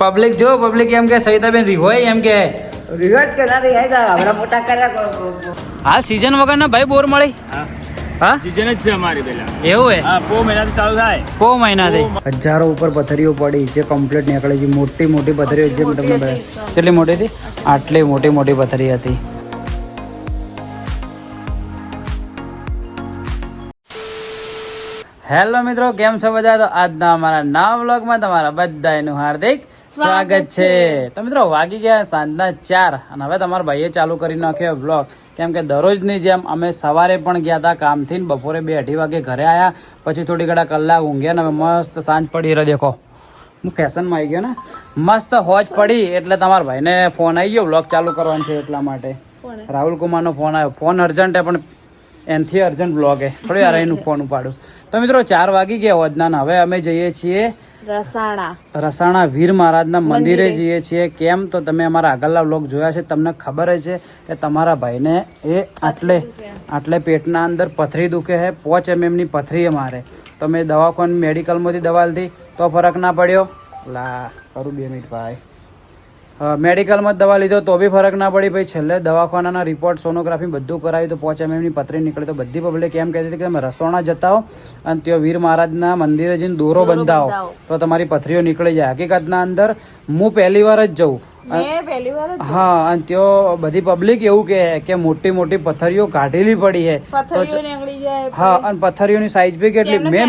Public જો public એમ કે સવિતાબેન રીહોય એમ કે રિવર્સ કરનારી હમણાં મોટા કર્યા હાલ સીઝન વગર ના ભાઈ બોર મળી હા સીઝન જ છે અમારી પેલા એવું હે હા પો મહિનાથી ચાલુ થાય પો મહિનાથી હજારો ઉપર પથરીઓ પડી જે કમ્પ્લીટ નીકળે છે મોટી મોટી પથરીઓ જે તમને કેટલી મોટી હતી આટલી મોટી મોટી પથરી હતી હેલો મિત્રો કેમ છો બધા તો આજના અમારા નવા વ્લોગમાં તમારા બધાનું હાર્દિક સ્વાગત છે તો મિત્રો વાગી ગયા સાંજના 4 અને હવે તમારા ભાઈએ ચાલુ કરી નાખ્યો વ્લોગ કેમ કે દરરોજની જેમ અમે સવારે પણ ગયા હતા કામથી બપોરે 2-2:30 વાગે ઘરે આવ્યા પછી થોડી ઘણા કલાક ઊંઘ્યા ને હવે મસ્ત સાંજ પડી રહ્યો દેખો હું ફેશનમાં આવી ગયો ને મસ્ત હોજ પડી એટલે તમારા ભાઈને ફોન આવી ગયો વ્લોગ ચાલુ કરવાનો છે એટલા માટે રાહુલ કુમારનો ફોન આવ્યો ફોન અર્જન્ટ હે પણ એનથી અર્જન્ટ બ્લોગ હે થોડી વાર એનું ફોન ઉપાડું તો મિત્રો 4 વાગી ગયા હોજના હવે અમે જઈએ છીએ રસાણા વીર મહારાજના મંદિરે જઈએ છીએ કેમ તો તમે અમારા આગળના વ્લોગ જોયા છે તમને ખબર છે કે તમારા ભાઈને એ આટલે પેટના અંદર પથરી દુખે છે 5 mm ની પથરી એ મારે તો મેં દવાખાને મેડિકલમાંથી દવા લીધી તો ફરક ના પડ્યો લા કરું 2 મિનિટ ભાઈ મેડિકલમાં દવા લીધો તો બી ફરક ના પડી ભાઈ છેલ્લે દવાખાનાના રિપોર્ટ સોનોગ્રાફી બધું કરાવ્યું તો 5 mm ની પથરી નીકળી તો બધી પબ્લિક એમ કહેતી હતી કે તમે રસોણા જતા હો અને ત્યાં વીર મહારાજના મંદિરે જઈને દોરો બંધાવો તો તમારી પથરીઓ નીકળી જાય હકીકતના અંદર હું પહેલી વાર જ જઉં હા અને ત્યાં બધી પબ્લિક એવું કે મોટી મોટી પથરીઓ કાઢેલી પડી છે હા અને પથરીઓની સાઈઝ બી કેટલી મેં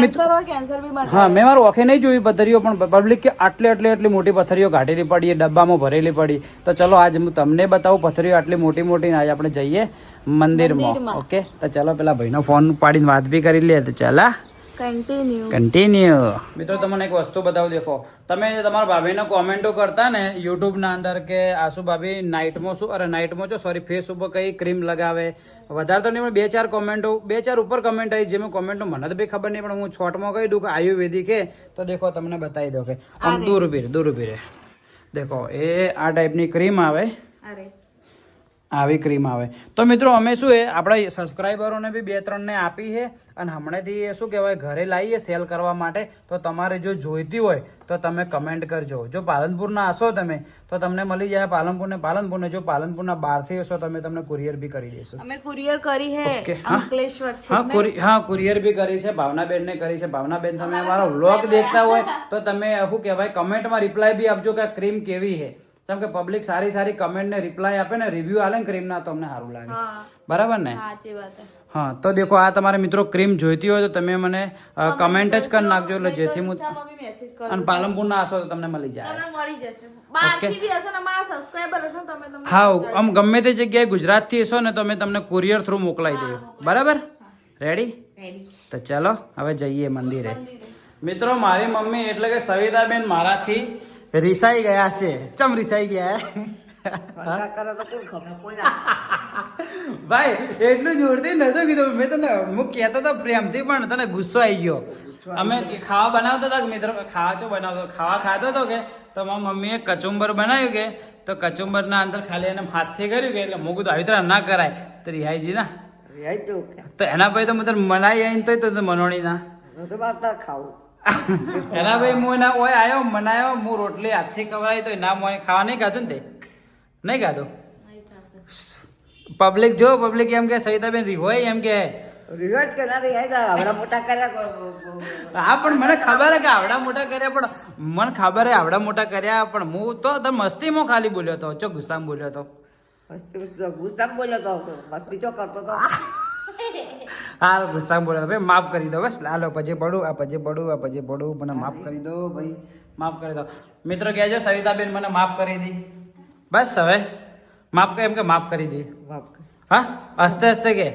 હા મેં મારું ઓખે નહીં જોયું પથરીઓ પણ પબ્લિક કે આટલી મોટી પથરીઓ કાઢેલી પડી ડબ્બામાં ભરેલી પડી તો ચલો આજ હું તમને બતાવું પથરીઓ આટલી મોટી મોટી આજ આપણે જઈએ મંદિરમાં ઓકે તો ચલો પેલા ભાઈનો ફોન પાડીને વાત બી કરી લે તો ચાલા કન્ટિન્યુ મિત્રો તમને એક વસ્તુ બતાવું દેખો તમે તમારા ભાભીને કોમેન્ટો કરતા ને યુટ્યુબ ના અંદર કે આસુ ભાભી નાઇટમાં સોરી ફેસ ઉપર કઈ ક્રીમ લગાવે વધારે તો નહીં પણ 2-4 કોમેન્ટો 2-4 ઉપર કમેન્ટ આવી જેમાં કોમેન્ટો મને તો બી ખબર નહીં પણ હું છોટમાં કહી દઉં કે આયુર્વેદિક હે તો દેખો તમને બતાવી દો કે આમ દૂર ઉભી રહે દેખો એ આ ટાઈપની ક્રીમ આવે આવી ક્રીમ આવે તો મિત્રો અમે શું આપણા સબસ્ક્રાઈબરોને બી 2-3 ને આપી છે અને હમણાંથી શું કહેવાય ઘરે લાવીએ સેલ કરવા માટે તો તમારે જો જોઈતી હોય તો તમે કમેન્ટ કરજો જો પાલનપુરના હશો તમે તો તમને મળી જાય પાલનપુરને જો પાલનપુરના બહારથી હશો તમે તમને કુરિયર બી કરી દેશું અમે કુરિયર કરી છે અંકલેશ્વર છે હા કુરિયર બી કરી છે ભાવનાબેન ને કરી છે ભાવનાબેન તમે અમારો વ્લોગ દેખતા હોય તો તમે શું કહેવાય કમેન્ટમાં રિપ્લાય બી આપજો કે આ ક્રીમ કેવી છે કેમ કે પબ્લિક સારી કમેન્ટ ને રિપ્લાય આપે ને રિવ્યુ આલે ને ક્રીમ ના તો અમને સારું લાગે બરાબર ને હા તો દેખો આ તમારે મિત્રો ક્રીમ જોઈતી હોય તો તમે મને કમેન્ટ જ કરી નાખજો એટલે જેથી હું અને પાલનપુર ના હશો તો તમને મળી જાય હા આમ ગમે તે જગ્યાએ ગુજરાત થી હશો ને તો અમે તમને કુરિયર થ્રુ મોકલાવી દઈએ બરાબર રેડી તો ચાલો હવે જઈએ મંદિરે મિત્રો મારી મમ્મી એટલે કે સવિતાબેન મારાથી રિસાઈ ગયા છે ચમ રિસાઈ ગયા ભાઈ એટલું જોરથી નતું કીધું મેં તને હું કહેતો તો પ્રેમથી પણ તને ગુસ્સો આવી ગયો અમે ખાવા બનાવતા હતા મિત્રો ખાવા ખાતો હતો કે તો મારી મમ્મીએ કચુંબર બનાવ્યું કે તો કચુંબર ના અંદર ખાલી એને હાથથી કર્યું કે એટલે મૂકું તો આવી ਤਰ੍ਹਾਂ ના કરાય તો રિહાઈજી ના તો એના ભાઈ તો હું મનાઈ આવીને તો મનોણી ના ખાવું એના ભાઈ હું એના ઓય આવ્યો મનાયો હું રોટલી હાથથી ખવડાવી તો ના મને ખાવા નહીં ખાધું ને તે નહીં ખાધું પબ્લિક એમ કે સવિતાબેન રીહોય એમ કે રિવર્સ કરનારી આવડા મોટા કર્યા હા પણ મને ખબર હે કે આવડા મોટા કર્યા પણ મને ખબર હે આવડા મોટા કર્યા પણ હું તો મસ્તીમાં ખાલી બોલ્યો હતો ચો ગુસ્સામાં બોલ્યો હતો મસ્તી ચો કરતો હતો હા ગુસ્સા બોલે ભાઈ માફ કરી દો બસ લાલો પછી પડું મને માફ કરી દો ભાઈ માફ કરી દો મિત્રો કહેજો સવિતાબેન મને માફ કરી દી બસ હવે માફ કરી દી હા હસ્તે કે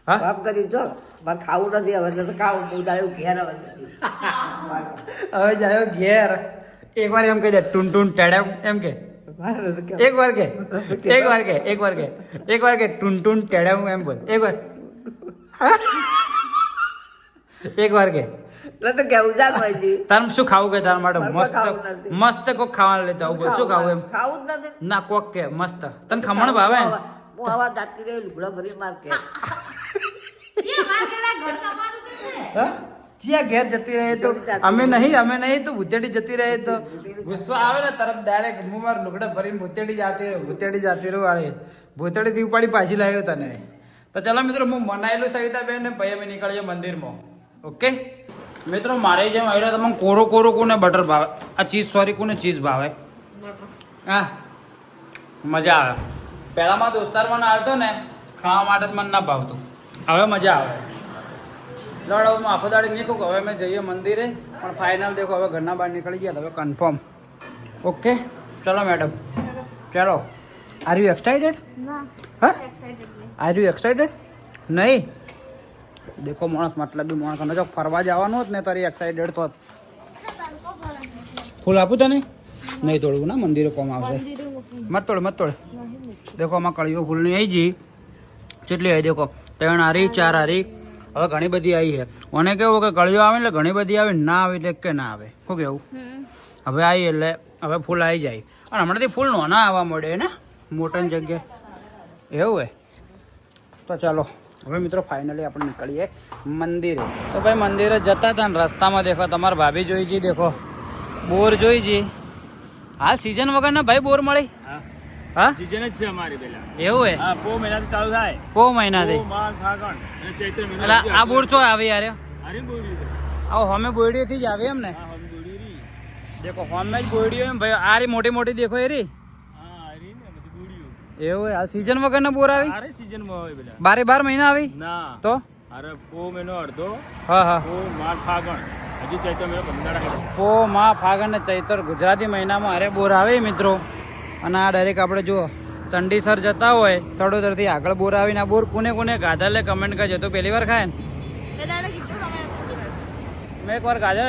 હા માફ કરી જો મારે ખાવું નથી હવે ખાવું હું જાયું ઘેર હવે જાયો ઘેર એકવાર એમ કહી દે ટૂન ટેડેમ એમ કે એકવાર કે ટૂન ટેડેમ એમ બોલ એકવાર કે તારે શું ખાવું કે તારા માટે મસ્ત કોક ખાવાનું લેતા આવું શું ખાવું એમ ખાવું જ નથી ના કોક કે મસ્ત તને ખમણ ભાવે જ્યાં ઘેર જતી રહે તો અમે નહીં તો ભૂતેડી જતી રહે તો ગુસ્સો આવે ને તરત ડાયરેક્ટ હું મારા લુગડા ભરીને ભૂતેડી જાતી રહું વાળી ભૂતેડીથી ઉપાડી પાછી લાવ્યો તને. તો ચાલો મિત્રો હું મનાયેલું સવિતાબેન ને પછી અમે નીકળીએ મંદિરમાં. ઓકે મિત્રો મારે જેમ આવ્યો તમને કોરો કોને બટર ભાવે આ ચીઝ કોને ચીઝ ભાવે હા મજા આવે. પહેલામાં દોસ્તારમાં આવતો ને ખાવા માટે મને ના ભાવતું હવે મજા આવે. લડ હું આખો દાડી નહીં કહું હવે અમે જઈએ મંદિરે પણ ફાઇનલ દેખો હવે ઘરના બહાર નીકળી ગયા હવે કન્ફર્મ. ઓકે ચલો મેડમ ચાલો. Are you excited? હા આર યુ એક્સાઇટેડ? નહીં દેખો માણસ મતલબ માણસ અને જો ફરવા જવાનું હોત ને તારી એક્સાઇટેડ તો ફૂલ આપું તને નહીં તોડવું ના મંદિરે કોમ આવશે. મત તોડ દેખો આમાં કળીઓ ફૂલની આવી જઈ કેટલી આવી દેખો 3 હારી 4 હારી હવે ઘણી બધી આવી છે. મને કેવું કે કળીઓ આવે એટલે ઘણી બધી આવે ના આવે એટલે કે ના આવે શું કેવું હવે આવી એટલે હવે ફૂલ આવી જાય અને હમણાંથી ફૂલ નોના આવવા મળે ને મોટાની જગ્યાએ એવું હોય. તો ચાલો હવે મિત્રો ફાઇનલી આપણે નીકળીએ મંદિરે. તો ભાઈ મંદિરે જતા હતા ને રસ્તામાં દેખો તમારા ભાભી જોઈ જી દેખો બોર જોઈ જી. હાલ સીઝન વગર ના ભાઈ બોર મળી હા સીઝન જ છે અમારી પેલા એવું હે હા પો મહિનાથી ચાલુ થાય પો મહિનાથી પો માઘ ફાગણ અને ચૈત્ર મહિનો એટલે આ બોર ચો આવે યાર અરે બોડી આવો હમે બોરડીથી જ આવે એમ ને હા હમ બોડી રી દેખો હમે જ બોરડી એમ ભાઈ આ રી મોટી દેખો એ રી હા અરે ને બધી બોડીઓ એવું હે હાલ સીઝન વગર ના બોર આવી અરે સીઝન માં આવે પેલા 12 મહિના આવી ના તો અરે પો મહિનો અડધો હા પો માઘ ફાગણ હજી ચૈત્ર મહિનો 15 પો માં ફાગણ ને ચૈત્ર ગુજરાતી મહિનામાં અરે બોર આવે મિત્રો. અને આ ડાયરેક્ટ આપણે જો ચંડીસર જતા હોય ચડોદરથી આગળ બોર આવીને આ બોર કોને ગાધા લે કમેન્ટ કરજો. તો પહેલી વાર ખાય ને મેં એકવાર ગાધા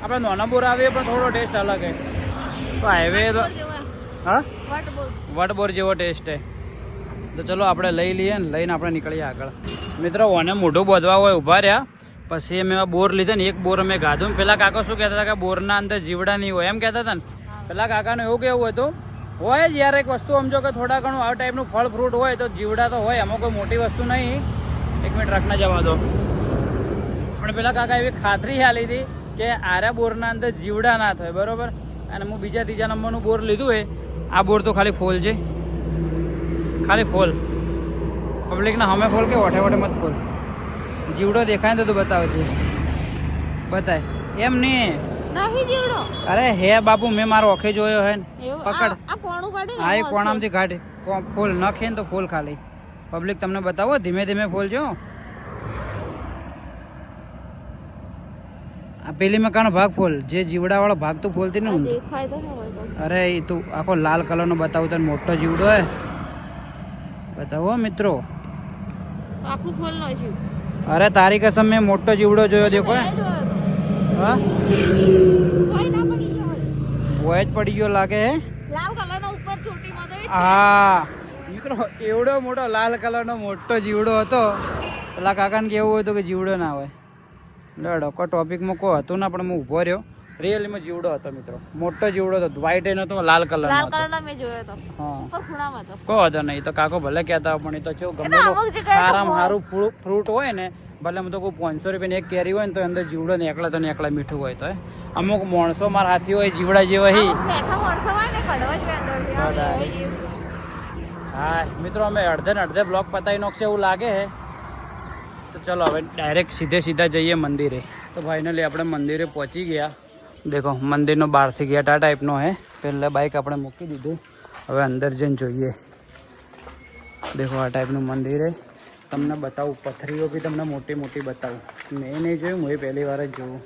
આપણે નાના બોર આવીએ પણ થોડો ટેસ્ટ અલગ હે. તો હાઈવે તો હા વટ બોર જેવો ટેસ્ટ હે. તો ચલો આપણે લઈ લઈએ ને લઈને આપણે નીકળીએ આગળ. મિત્રો ઓને મોઢું બોધવા હોય ઊભા રહ્યા પછી અમે બોર લીધા ને એક બોર અમે ગાધું. પેલા કાકા શું કહેતા હતા કે બોરના અંદર જીવડા નહીં હોય એમ કહેતા હતા ને. પેલા કાકાનું એવું કેવું હતું હોય જ યાર એક વસ્તુ સમજો કે થોડા ઘણું આ ટાઈપનું ફળ ફ્રૂટ હોય તો જીવડા તો હોય એમાં કોઈ મોટી વસ્તુ નહીં. 1 મિનિટ રાખના જવા દો. પણ પેલા કાકા એવી ખાતરી હાલી હતી કે આરા બોરના અંદર જીવડા ના થાય બરોબર. અને હું બીજા ત્રીજા નંબરનું બોર લીધું હોય આ બોર તો ખાલી ફોલ છે ખાલી ફોલ પબ્લિકના હમે ફોલ કે ઓઠે મત ફોલ. જીવડો દેખાય ને તો બતાવજે બતાય એમ નહીં જીવડો અરે હે બાપુ મેં મારો ઓખે જોયો હે ને પકડ આ કોણું પાડે હા એ કોણામથી કાઢે ફૂલ નખે ને તો ફૂલ ખાલી પબ્લિક તમને બતાવો ધીમે ફૂલ જો. આ પેલી મેં કાનો ભાગ ફૂલ જે જીવડા વાળો ભાગ તો ફૂલતી ને દેખાય તો હોય અરે એ તું આખો લાલ કલરનો બતાવું તને મોટો જીવડો હે બતાવો મિત્રો આખું ફૂલ નો છે. અરે તારી કસમ મેં મોટો જીવડો જોયો દેખો હા કોઈ ના પડી ગયો બોય જ પડી ગયો લાગે હે લાલ કલર નો ઉપર છોટી માં તો હા મિત્રો એવડો મોટો લાલ કલરનો મોટો જીવડો હતો. પેલા કાકાને કેવું હતું કે જીવડો ના હોય લડો કોઈ ટોપિકમાં કોઈ હતું ના પણ હું ઊભો રહ્યો. રિયલીમાં જીવડો હતો મિત્રો મોટો જીવડો હતો વ્હાઈટ એનો તો લાલ કલર લાલ કલર નો મેં જોયો તો હા ઉપર ખૂણામાં હતો કોઈ હતો નહીં. તો કાકો ભલે કહેતા પણ એ તો જો ગમે સારામાં સારું ફ્રૂટ હોય ને ભલે એમ તો કોઈ 500 રૂપિયાની એક કેરી હોય ને તો અંદર જીવડો ને એકલા મીઠું હોય તો અમુક માણસો મારા હાથી હોય જીવડા જેવા હી બેઠા માણસો હોય ને કડવા જ અંદર હા મિત્રો અમે અડધે બ્લોક પતાવી નાખશે એવું લાગે છે. તો ચલો હવે ડાયરેક્ટ સીધા જઈએ મંદિરે. તો ફાઇનલી આપણે મંદિરે પહોંચી ગયા. દેખો મંદિરનો બહારથી ગેટ આ ટાઈપનો હે. પહેલાં બાઇક આપણે મૂકી દીધું હવે અંદર જઈને જોઈએ. દેખો આ ટાઈપનું મંદિર હે. તમને બતાવું પથરીઓ બી તમને મોટી બતાવું. મેં નહીં જોયું હું એ પહેલી વાર જ જોઉં.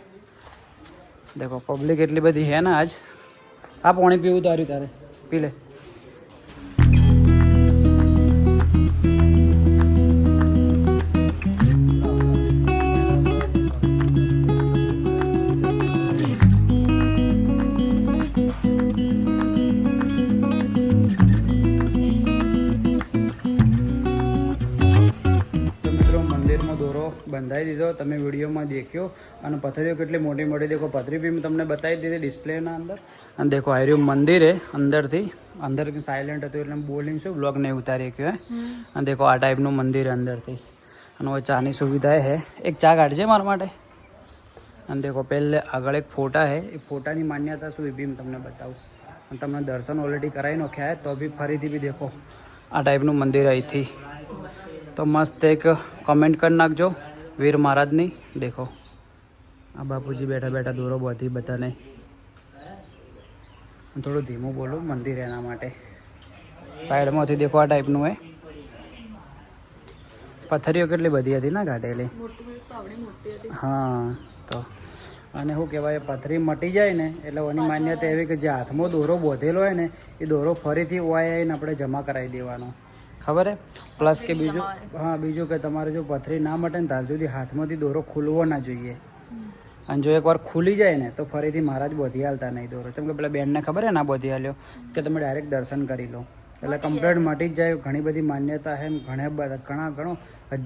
દેખો પબ્લિક એટલી બધી હે ને આજ. આ પાણી પીવું તારે પી લે. બંધાઈ દીધો તમે વિડીયોમાં દેખ્યો અને પથરીઓ કેટલી મોટી દેખો પથરી બી મેં તમને બતાવી દીધી ડિસ્પ્લેના અંદર. અને દેખો આ રહ્યું મંદિર હે અંદર સાયલેન્ટ હતું એટલે બોલિંગ શું બ્લોગ નહીં ઉતારી ગયો હે. અને દેખો આ ટાઈપનું મંદિર અંદરથી અને ચાની સુવિધા હે. એક ચા કાઢજે મારા માટે અને દેખો પહેલે આગળ એક ફોટા છે, એ ફોટાની માન્યતા શું એ બી હું તમને બતાવું. અને તમને દર્શન ઓલરેડી કરાવી નાખ્યા તો બી ફરીથી બી દેખો આ ટાઈપનું મંદિર અહીંથી. તો મસ્ત એક કમેન્ટ કરી નાખજો વીર મહારાજની. દેખો આ બાપુજી બેઠા બેઠા દોરો બધી બધાને. થોડું ધીમું બોલું મંદિર એના માટે. સાઈડમાંથી દેખો આ ટાઈપનું હે. પથ્થરીઓ કેટલી બધી હતી ને કાઢેલી. હા તો અને શું કહેવાય, પથરી મટી જાય ને એટલે એની માન્યતા એવી કે જે હાથમાં દોરો બોધેલો હોય ને એ દોરો ફરીથી ઓય આવીને આપણે જમા કરાવી દેવાનો. ખબર હે? પ્લસ કે બીજું, હા બીજું કે તમારે જો પથરી ના મટે ને ત્યાર સુધી હાથમાંથી દોરો ખુલવો ના જોઈએ. અને જો એકવાર ખુલી જાય ને તો ફરીથી મહારાજ બોધી હાલતા નહીં દોરો. કેમ કે પેલા બેનને ખબર હે ના બોધી હાલ્યો કે તમે ડાયરેક્ટ દર્શન કરી લો એટલે કમ્પ્લેટ મટી જ જાય. ઘણી બધી માન્યતા છે. ઘણો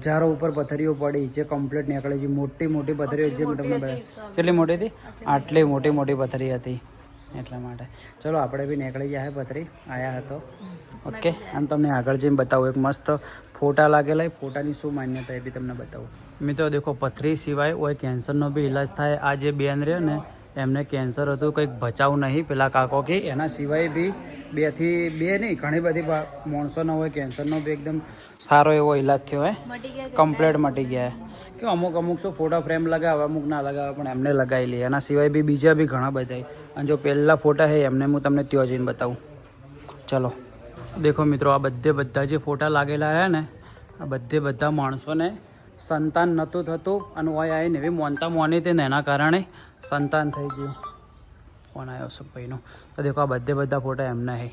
હજારો ઉપર પથરીઓ પડી જે કમ્પ્લેટ નીકળે છે. મોટી મોટી પથરીઓ જે તમને બધા કેટલી મોટી હતી, આટલી મોટી મોટી પથરી હતી. એટલા માટે ચલો આપણે બી નીકળી ગયા પથરી આવ્યા હતો. ઓકે આમ તમને આગળ જઈને બતાવું. એક મસ્ત ફોટા લાગેલા, ફોટાની શું માન્યતા એ બી તમને બતાવું. મિત્રો દેખો પથરી સિવાય હોય કેન્સરનો બી ઇલાજ થાય. આ જે બેન રહ્યો ને એમને કેન્સર હતું, કંઈક બચાવ નહીં પેલા કાકો કે એના સિવાય બી બે નહીં ઘણી બધી માણસોનો હોય કેન્સરનો બી એકદમ સારો એવો ઇલાજ થયો હોય, કમ્પ્લેટ મટી ગયા. કે અમુક શું ફોટો ફ્રેમ લગાવે, અમુક ના લગાવે, પણ એમને લગાવી લે. એના સિવાય બી બીજા બી ઘણા બધા. અને જો પહેલાં ફોટા છે એમને હું તમને ત્યાં જઈને બતાવું. ચલો દેખો મિત્રો આ બધા જે ફોટા લાગેલા રહ્યા ને આ બધા માણસોને સંતાન નહોતું થતું અને ઓય આવીને એવી મોનતા મોની હતી ને એના કારણે સંતાન થઈ ગયું. ફોન આવ્યો સુખભાઈનો. તો દેખો આ બધા ફોટા એમના છે.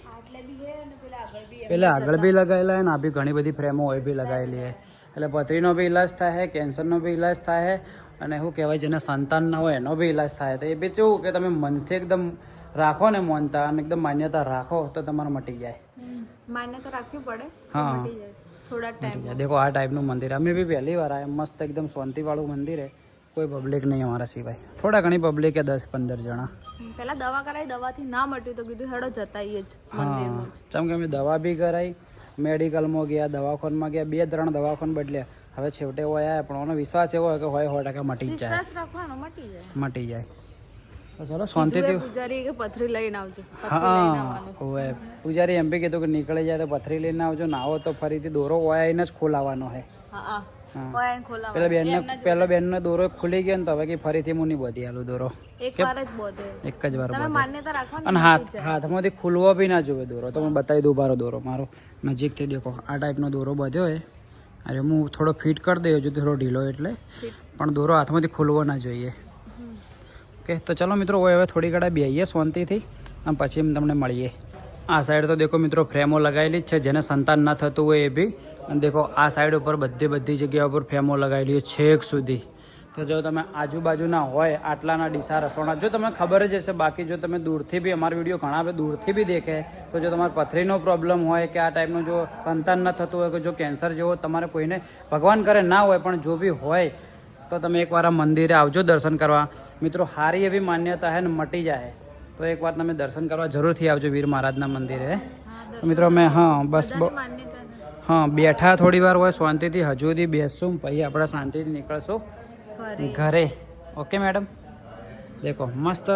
પેલા આગળ બી લગાવેલા હોય ને આ બી ઘણી બધી ફ્રેમો હોય બી લગાવેલી હોય. એટલે પથરીનો બી ઇલાજ થાય, કેન્સરનો બી ઇલાજ થાય અને શું કહેવાય જેને સંતાન ના હોય એનો બી ઇલાજ થાય. તો એ બી કેવું કે તમે મનથી એકદમ રાખો ને મોનતા અને એકદમ માન્યતા રાખો તો તમારે મટી જાય. માન્યતા રાખવી પડે. હા થોડા ટાઈમ. દેખો આ ટાઈપનું મંદિર અમે બી પહેલી વાર આવ્યા. મસ્ત એકદમ શાંતિવાળું મંદિર છે. કોઈ પબ્લિક નહીં અમારા સિવાય. થોડા ઘણી પબ્લિક છે 10-15 જણા. પેલા દવા કરાવી, દવાથી ના મટ્યું તો કીધું હેડો જતાઈએ જ હા મંદિરમાં. જેમ કે અમે દવા બી કરાવી, મેડિકલમાં ગયા, દવાખાનમાં ગયા, 2-3 દવાખાન બદલ્યા. હવે છેવટે હોય આવ્યા પણ એનો વિશ્વાસ એવો હોય કે હોય 100% મટી જ જાય. વિશ્વાસ રાખવાનો, મટી જાય. મટી જાય. તો ચલો શાંતિથી. પૂજારી કે પથરી લઈને આવજો. હા હોય પૂજારી એમ બી કીધું કે નીકળી જાય તો પથરી લઈને આવજો. ના આવો તો ફરીથી દોરો હોય આવીને જ ખોલાવાનો છે. હા પેલા બેનનો દોરો ખુલી ગયો ને તો હવે કે ફરીથી હું નહીં બોધી આલું દોરો. એક વાર જ બોધે. એક જ વાર તમે બોધે. માન્યતા રાખવાની. અને હાથમાંથી ખુલવો બી ના જોવે દોરો. તો હું બતાવી દઉં બારો દોરો મારો નજીકથી. દેખો આ ટાઈપનો દોરો બાંધ્યો હોય. અરે હું થોડો ફિટ કરી દઉં છું થોડો ઢીલો એટલે, પણ દોરો હાથમાંથી ખુલવો ના જોઈએ. ઓકે તો ચલો મિત્રો હવે થોડી ઘડા બેહીએ શાંતિથી અને પછી તમને મળીએ. આ સાઈડ તો દેખો મિત્રો ફ્રેમો લગાવેલી જ છે જેને સંતાન ના થતું હોય એ બી. અને દેખો આ સાઈડ ઉપર બધી જગ્યા ઉપર ફ્રેમો લગાવેલી છે છેક સુધી. તો જો તમે આજુબાજુના હોય આટલાના ડીસા રસોડા જો તમને ખબર જ હશે. બાકી જો તમે દૂરથી બી અમારો વિડીયો ઘણા દૂરથી બી દેખે તો જો તમારે પથરીનો પ્રોબ્લેમ હોય કે આ ટાઈપનું જો સંતાન ન થતું હોય કે જો કેન્સર જેવો તમારે કોઈને ભગવાન કરે ના હોય પણ જો બી હોય તો તમે એકવાર આ મંદિરે આવજો દર્શન કરવા. મિત્રો સારી એવી માન્યતા છે ને મટી જાય તો એકવાર તમે દર્શન કરવા જરૂરથી આવજો વીર મહારાજના મંદિરે. તો મિત્રો અમે બસ બેઠા થોડી વાર હોય શાંતિથી હજુ સુધી બેસશું પછી આપણે શાંતિથી નીકળશું ઘરે. ઓકે મેડમ દેખો મસ્ત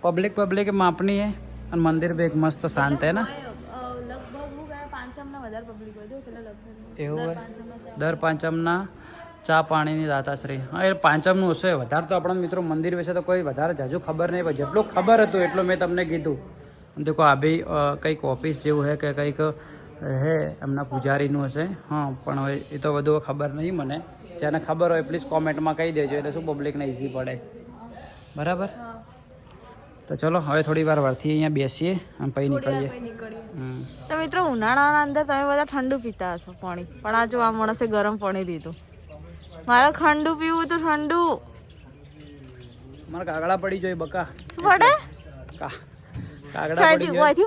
પબ્લિક માપની है અને મંદિર भी एक मस्त शांत है ना. એવું હોય દર પાંચમના ચા પાણીની દાતાશ્રી. હા એ પાંચમનું હશે. વધારે તો આપણા મિત્રો મંદિર વિશે તો કોઈ વધારે જાજુ ખબર નહીં. પણ જેટલું ખબર હતું એટલું મેં તમને કીધું. દેખો આ બી કંઈક ઓફિસ જેવું છે કે કંઈક હે એમના પૂજારીનું હશે. હા પણ હવે એ તો બધું ખબર નહીં મને. જેને ખબર હોય પ્લીઝ કોમેન્ટમાં કહી દેજો એટલે શું પબ્લિકને ઇઝી પડે. બરાબર. તો ચલો હવે થોડી વાર વરથી અહીંયા બેસીએ અને પછી નીકળીએ. તો મિત્રો ઉનાળાના અંદર તમે બધા ઠંડુ પીતા હશો પાણી, પણ આ જો આ માણસે ગરમ પાણી લીધું. મારે ઠંડુ પીવું તો ઠંડુ. મારે કાગડા પડી જોઈએ બકા. શું પડે? કાગડા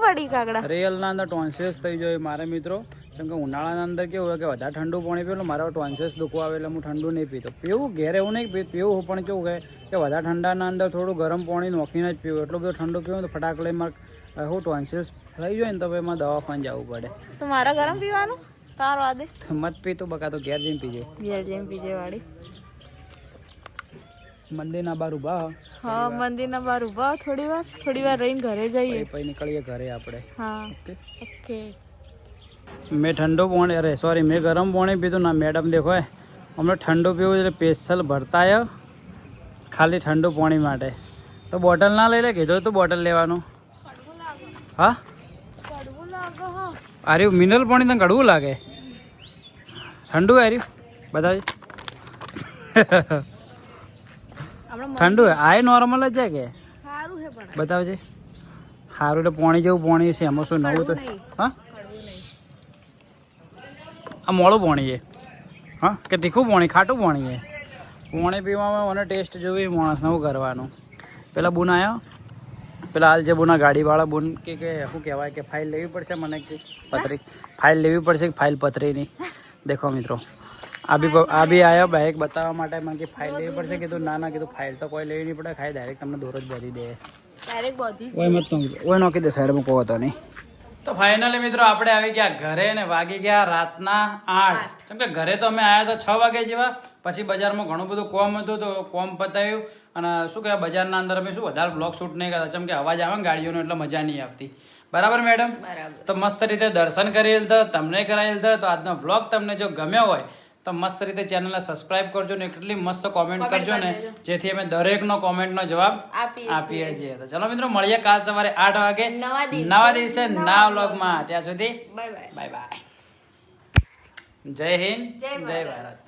પડી કાગડા. રિયલ ના અંદર ટોન્સિસ થઈ જાય મારે મિત્રો. કેમ કે ઉનાળાના અંદર કેવું હોય કે વધારે ઠંડુ પાણી પીવું મારા ટોન્સિસ દુખવા આવે એટલે હું ઠંડુ નહીં પીતો. પીવું ઘેર એવું નહીં પીવું પણ કેવું કે વધારે ઠંડાના અંદર થોડું ગરમ પાણી નોખીને જ પીવું. એટલું બધું ઠંડુ પીવું તો ફટાક લઈ મારે હું ટોન્સિસ થઈ જાય ને તો ભાઈ મારે દવાખાને જવું પડે. તો મારે ગરમ પીવાનું તારો આદે મત પીતું બકા તો ઘેર જઈને પીજે. ઘેર જઈને પીજે વાળી. મંદિરના બહાર ઊભા હા મંદિરના બહાર ઊભા થોડી વાર રહીને ઘરે જઈએ પછી નીકળીએ ઘરે આપણે. હા ઓકે. ઓકે. મેં ઠંડુ પાણી અરે સોરી મેં ગરમ પાણી પીધું ના મેડમ દેખો અમને ઠંડુ પીવું એટલે સ્પેશિયલ ભરતા આવ્યો ખાલી ઠંડુ પાણી માટે. તો બોટલ ના લઈ લે કીધું તું બોટલ લેવાનું. હા આર્યું મિનરલ પાણી તને કડવું લાગે ઠંડુ આર્યું બતાવી ઠંડુ આ નોર્મલ જ છે કે સારું છે પણ બતાવજે સારું એટલે પાણી જેવું પાણી છે એમાં શું નવું તો હા આ મોળું પાણી છે હા કે તીખું પાણી ખાટું પાણી છે પાણી પીવામાં મને ટેસ્ટ જોવી માણસ નવું કરવાનું. પેલા બુન આવ્યો પેલા હાલ જે બુના ગાડીવાળા બુન કે શું કહેવાય કે ફાઇલ લેવી પડશે મને કે પતરી ફાઇલ લેવી પડશે કે ફાઇલ પતરીની દેખો મિત્રો આ બી આવ્યો બાઇક બતાવવા માટે મને કે ફાઇલ લેવી પડશે કીધું ના કીધું ફાઇલ તો કોઈ લેવી નહીં પડે ખાઈ ડાયરેક્ટ તમને દોર જ ભરી દે ઓય મત ઓય નોકી દે સાઈડમાં કહો હતો નહીં. તો ફાઇનલી મિત્રો આપણે આવી ગયા ઘરે ને વાગી ગયા રાતના 8 કેમ કે ઘરે તો અમે આવ્યા હતા 6 વાગે જેવા પછી બજારમાં ઘણું બધું કોમ હતું તો કોમ પતાવ્યું અને શું કહેવાય બજારના અંદર અમે શું વધારે બ્લોગ શૂટ નહીં કરતા કેમ કે અવાજ આવે ને ગાડીઓનો એટલે મજા નહીં આવતી. બરાબર મેડમ તો મસ્ત રીતે દર્શન કરી લીધા તમને કરાવી લીધા. તો આજનો બ્લોગ તમને જો ગમ્યો હોય તો મસ્ત રીતે ચેનલને સબસ્ક્રાઇબ કરજો ને એટલી મસ્ત કોમેન્ટ કરજો ને જેથી અમે દરેકનો કોમેન્ટનો જવાબ આપીએ છીએ. તો ચલો મિત્રો મળીએ કાલ સવારે 8 વાગે નવા દિવસે નવા વ્લોગમાં. ત્યાં સુધી બાય બાય. જય હિન્દ જય ભારત.